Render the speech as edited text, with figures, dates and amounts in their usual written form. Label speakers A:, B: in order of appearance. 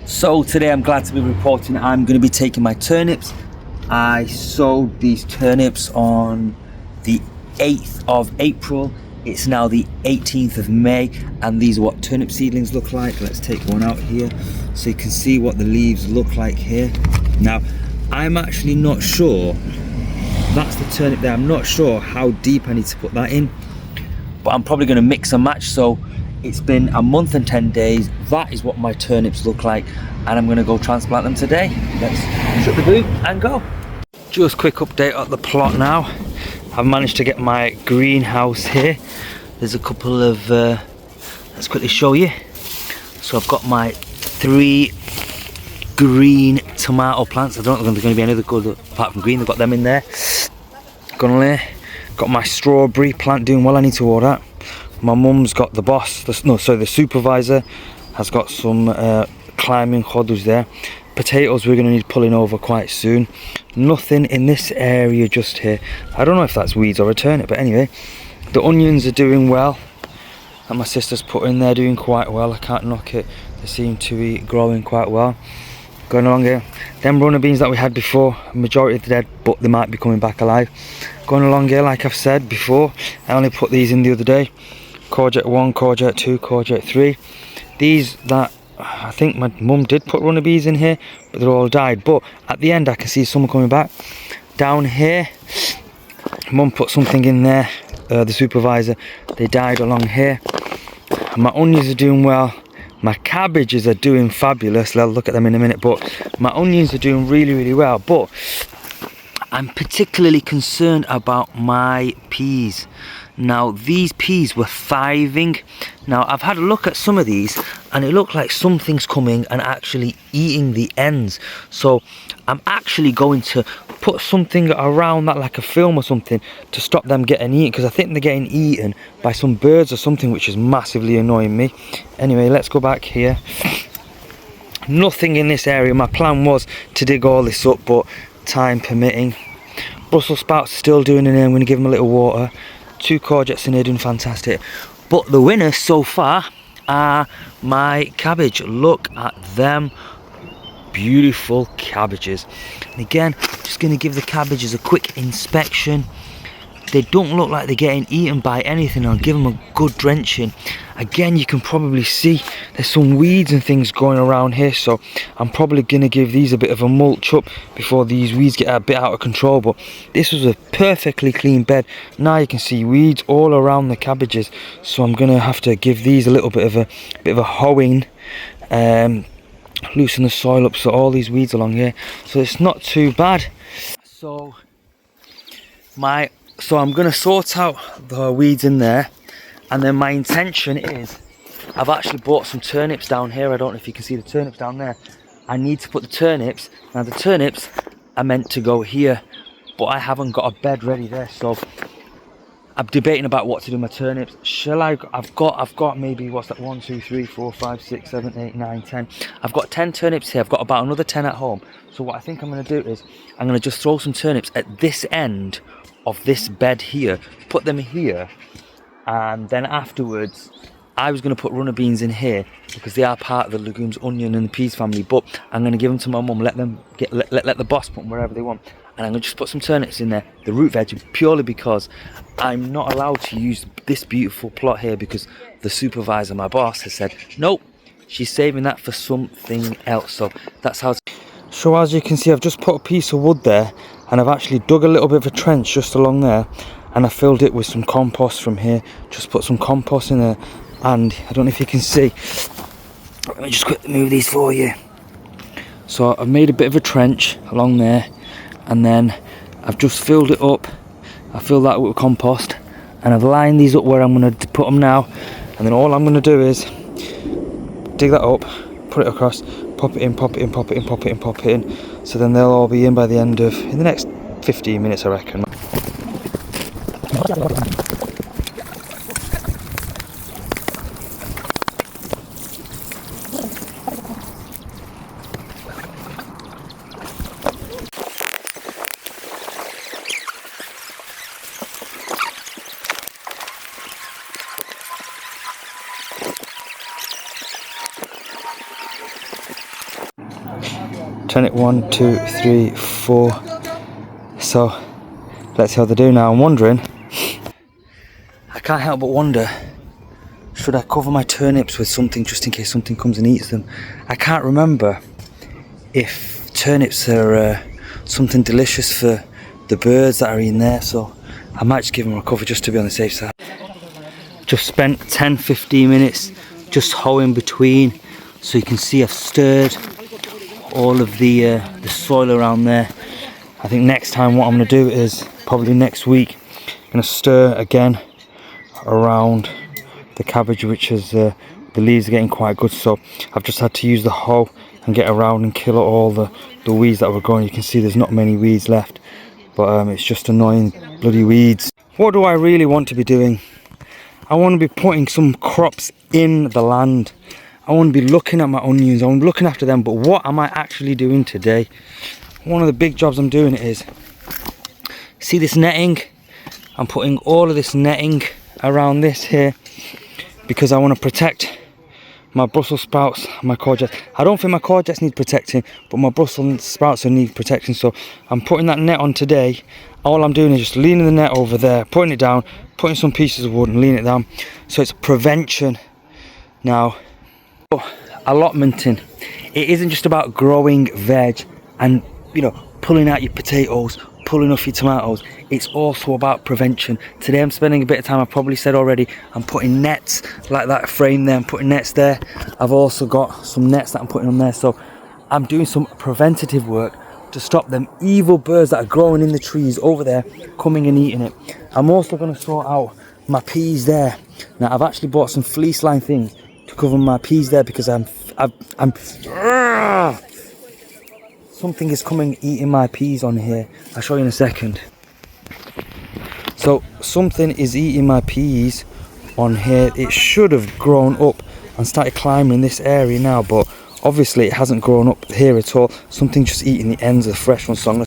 A: So today I'm glad to be reporting I'm going to be taking my turnips. I sowed these turnips on the 8th of April. It's now the 18th of May and these are what turnip seedlings look like. Let's take one out here so you can see what the leaves look like here. Now I'm actually not sure, that's the turnip there, I'm not sure how deep I need to put that in, but I'm probably going to mix and match. So it's been a month and 10 days. That is what my turnips look like and I'm going to go transplant them today. Let's shut the boot and go. Just quick update at the plot now. I've managed to get my greenhouse here. There's a couple of, let's quickly show you. So I've got my 3 green tomato plants. I don't think there's going to be any other good apart from green. They've got them in there. Got my strawberry plant doing well. I need to order that. My mum's got the boss, the supervisor has got some climbing hodls there. Potatoes we're going to need pulling over quite soon. Nothing in this area just here. I don't know if that's weeds or a turnip, but anyway. The onions are doing well. And my sister's put in there doing quite well. I can't knock it. They seem to be growing quite well. Going along here. Them runner beans that we had before, majority of dead, but they might be coming back alive. Going along here, like I've said before, I only put these in the other day. Courgette 1, courgette 2, courgette 3. These that I think my mum did put runner bees in here, but they're all died. But at the end I can see some coming back. Down here, mum put something in there, the supervisor, they died along here. My onions are doing well. My cabbages are doing fabulous. I'll look at them in a minute, but my onions are doing really well. But I'm particularly concerned about my peas. Now these peas were thriving. Now I've had a look at some of these and it looked like something's coming and actually eating the ends. So I'm actually going to put something around that, like a film or something, to stop them getting eaten, because I think they're getting eaten by some birds or something, which is massively annoying me. Anyway, let's go back here. Nothing in this area. My plan was to dig all this up, but time permitting. Brussels sprouts still doing in here. I'm going to give them a little water. 2 courgettes in here doing fantastic. But the winners so far are my cabbage. Look at them. Beautiful cabbages. And again, just going to give the cabbages a quick inspection. They don't look like they're getting eaten by anything. I'll give them a good drenching. Again, you can probably see there's some weeds and things going around here, so I'm probably going to give these a bit of a mulch up before these weeds get a bit out of control. But this was a perfectly clean bed. Now you can see weeds all around the cabbages, so I'm going to have to give these a little bit of a hoeing, loosen the soil up, so all these weeds along here, so it's not too bad. So I'm going to sort out the weeds in there, and then my intention is, I've actually bought some turnips down here. I don't know if you can see the turnips down there. I need to put the turnips, now the turnips are meant to go here, but I haven't got a bed ready there, so I'm debating about what to do with my turnips. I've got maybe, what's that, 1, 2, 3, 4, 5, 6, 7, 8, 9, 10. I've got 10 turnips here. I've got about another 10 at home. So what I think I'm going to do is, I'm going to just throw some turnips at this end of this bed here, put them here, and then afterwards I was going to put runner beans in here because they are part of the legumes, onion and the peas family, but I'm going to give them to my mum, let the boss put them wherever they want, and I'm going to just put some turnips in there, the root veg, purely because I'm not allowed to use this beautiful plot here because the supervisor, my boss, has said nope, she's saving that for something else. So that's how it's... So as you can see, I've just put a piece of wood there and I've actually dug a little bit of a trench just along there, and I filled it with some compost from here. Just put some compost in there, and I don't know if you can see, let me just quickly move these for you. So I've made a bit of a trench along there, and then I've just filled it up. I filled that up with compost, and I've lined these up where I'm going to put them now, and then all I'm going to do is dig that up, put it across, pop it in, pop it in, pop it in, pop it in, pop it in. So then they'll all be in by the end of, in the next 15 minutes I reckon. Turnip 1, 2, 3, 4. So let's see how they do now. I'm wondering, I can't help but wonder, should I cover my turnips with something just in case something comes and eats them? I can't remember if turnips are something delicious for the birds that are in there, so I might just give them a cover just to be on the safe side. Just spent 10-15 minutes just hoeing between, so you can see I've stirred all of the soil around there. I think next time what I'm going to do is, probably next week, I'm going to stir again around the cabbage, which is the leaves are getting quite good, so I've just had to use the hoe and get around and kill all the weeds that were growing. You can see there's not many weeds left, but it's just annoying bloody weeds. What do I really want to be doing? I want to be putting some crops in the land. I want to be looking at my onions, I want to be looking after them, but what am I actually doing today? One of the big jobs I'm doing is, see this netting? I'm putting all of this netting around this here because I want to protect my Brussels sprouts and my courgettes. I don't think my courgettes need protecting, but my Brussels sprouts need protection, so I'm putting that net on today. All I'm doing is just leaning the net over there, putting it down, putting some pieces of wood and leaning it down, so it's prevention. Now, allotmenting, it isn't just about growing veg and, you know, pulling out your potatoes, pulling off your tomatoes. It's also about prevention. Today I'm spending a bit of time, I've probably said already, I'm putting nets like that frame there, I'm putting nets there. I've also got some nets that I'm putting on there, so I'm doing some preventative work to stop them evil birds that are growing in the trees over there coming and eating it. I'm also going to sort out my peas there. Now I've actually bought some fleece line things to cover my peas there because something is coming eating my peas on here. I'll show you in a second. So something is eating my peas on here. It should have grown up and started climbing this area now, but obviously it hasn't grown up here at all. Something just eating the ends of the fresh ones, so I'm going